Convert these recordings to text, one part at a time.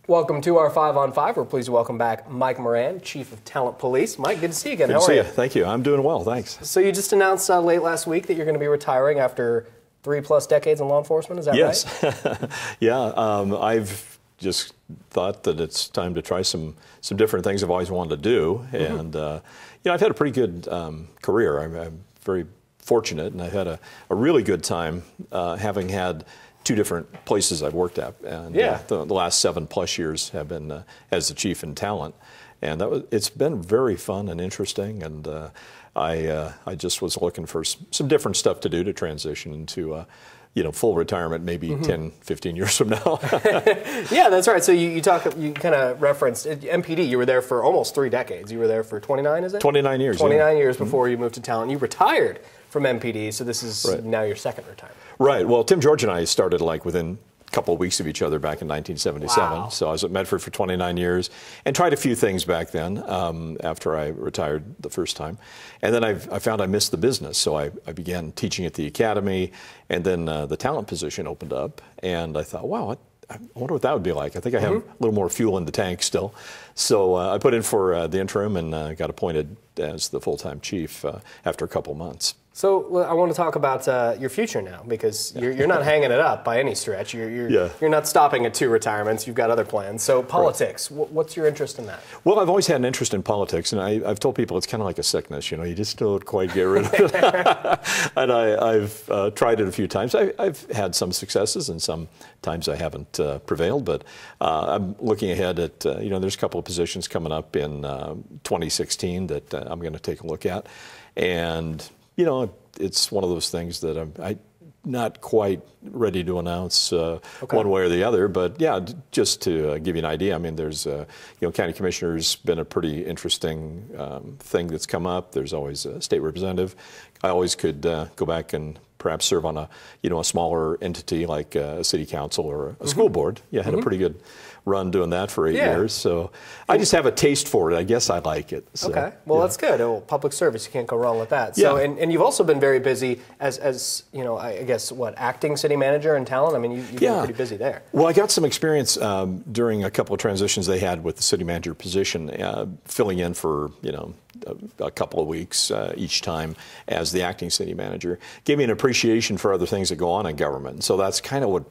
Welcome to our 5 on 5. We're pleased to welcome back Mike Moran, Chief of Talent Police. Mike, good to see you again. Good How to are see you? Thank you. I'm doing well, thanks. So you just announced late last week that you're going to be retiring after 3+ decades in law enforcement. Is that yes. right? Yes. Yeah. I've just thought that it's time to try some different things I've always wanted to do, and I've had a pretty good career. I'm very fortunate, and I've had a really good time having had 2 different places I've worked at, and the last 7+ years have been as the chief in talent, and it's been very fun and interesting, and I just was looking for some different stuff to do to transition into full retirement, maybe 10, 15 years from now. Yeah, that's right. So you kind of referenced MPD. You were there for almost 3 decades. You were there for 29, is it? 29 years. 29 years before you moved to talent. You retired from MPD, so this is now your second retirement. Right. Well, Tim, George, and I started within a couple of weeks of each other back in 1977. Wow. So I was at Medford for 29 years and tried a few things back then after I retired the first time. And then I found I missed the business. So I began teaching at the academy, and then the talent position opened up. And I thought, wow, I wonder what that would be like. I think I have a little more fuel in the tank still. So I put in for the interim and got appointed as the full-time chief after a couple months. So I want to talk about your future now, because you're not hanging it up by any stretch. You're not stopping at 2 retirements. You've got other plans. So politics, what's your interest in that? Well, I've always had an interest in politics, and I've told people it's kind of like a sickness. You just don't quite get rid of it. And I've tried it a few times. I've had some successes, and some times I haven't prevailed. But I'm looking ahead at there's a couple of positions coming up in 2016 that I'm going to take a look at, and it's one of those things that I'm not quite ready to announce one way or the other. But yeah, just to give you an idea, I mean, there's county commissioner's been a pretty interesting thing that's come up. There's always a state representative. I always could go back and perhaps serve on a smaller entity like a city council or a school board. Yeah, I had a pretty good run doing that for 8 years. So I just have a taste for it. I guess I like it. So, okay. Well, that's good. Oh, public service, you can't go wrong with that. So, and you've also been very busy as I guess, acting city manager in talent? I mean, you've been pretty busy there. Well, I got some experience during a couple of transitions they had with the city manager position, filling in for, a couple of weeks each time as the acting city manager. Gave me an appreciation for other things that go on in government. So that's kind of what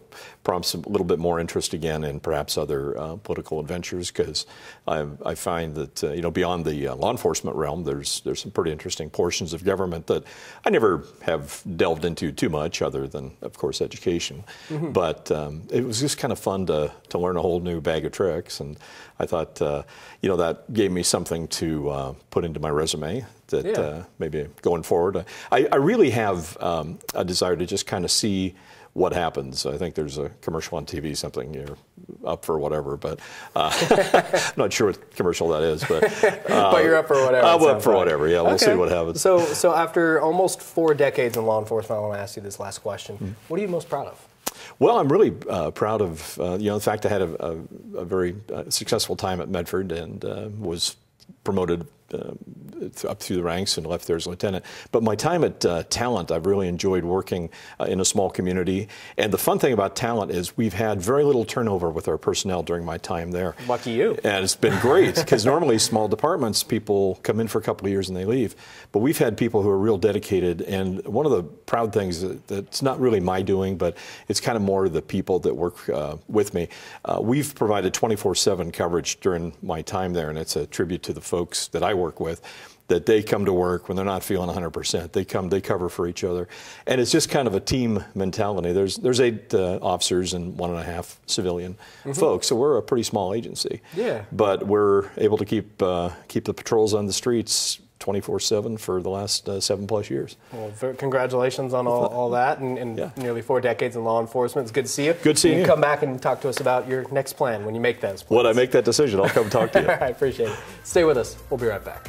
prompts a little bit more interest again in perhaps other political adventures, because I find that beyond the law enforcement realm, there's some pretty interesting portions of government that I never have delved into too much, other than, of course, education. But it was just kind of fun to learn a whole new bag of tricks, and I thought that gave me something to put into my resume that maybe going forward. I really have a desire to just kind of see what happens. I think there's a commercial on TV, something you're up for whatever, but I'm not sure what commercial that is. But but you're up for whatever. I'm up for whatever. Yeah, we'll see what happens. So after almost 4 decades in law enforcement, I want to ask you this last question: what are you most proud of? Well, I'm really proud of the fact I had a very successful time at Medford and was promoted up through the ranks and left there as lieutenant. But my time at Talent, I've really enjoyed working in a small community. And the fun thing about Talent is we've had very little turnover with our personnel during my time there. Lucky you. And it's been great, because normally small departments, people come in for a couple of years and they leave. But we've had people who are real dedicated. And one of the proud things that's not really my doing, but it's kind of more the people that work with me. We've provided 24/7 coverage during my time there, and it's a tribute to the folks that I work with, that they come to work when they're not feeling 100%. They cover for each other. And it's just kind of a team mentality. There's 8 officers and 1.5 civilian folks, so we're a pretty small agency. Yeah. But we're able to keep the patrols on the streets 24/7 for the last 7+ years. Well, congratulations on all that, and nearly 4 decades in law enforcement. It's good to see you. Good seeing you. Come back and talk to us about your next plan when you make those plans. When I make that decision, I'll come talk to you. All right, appreciate it. Stay with us. We'll be right back.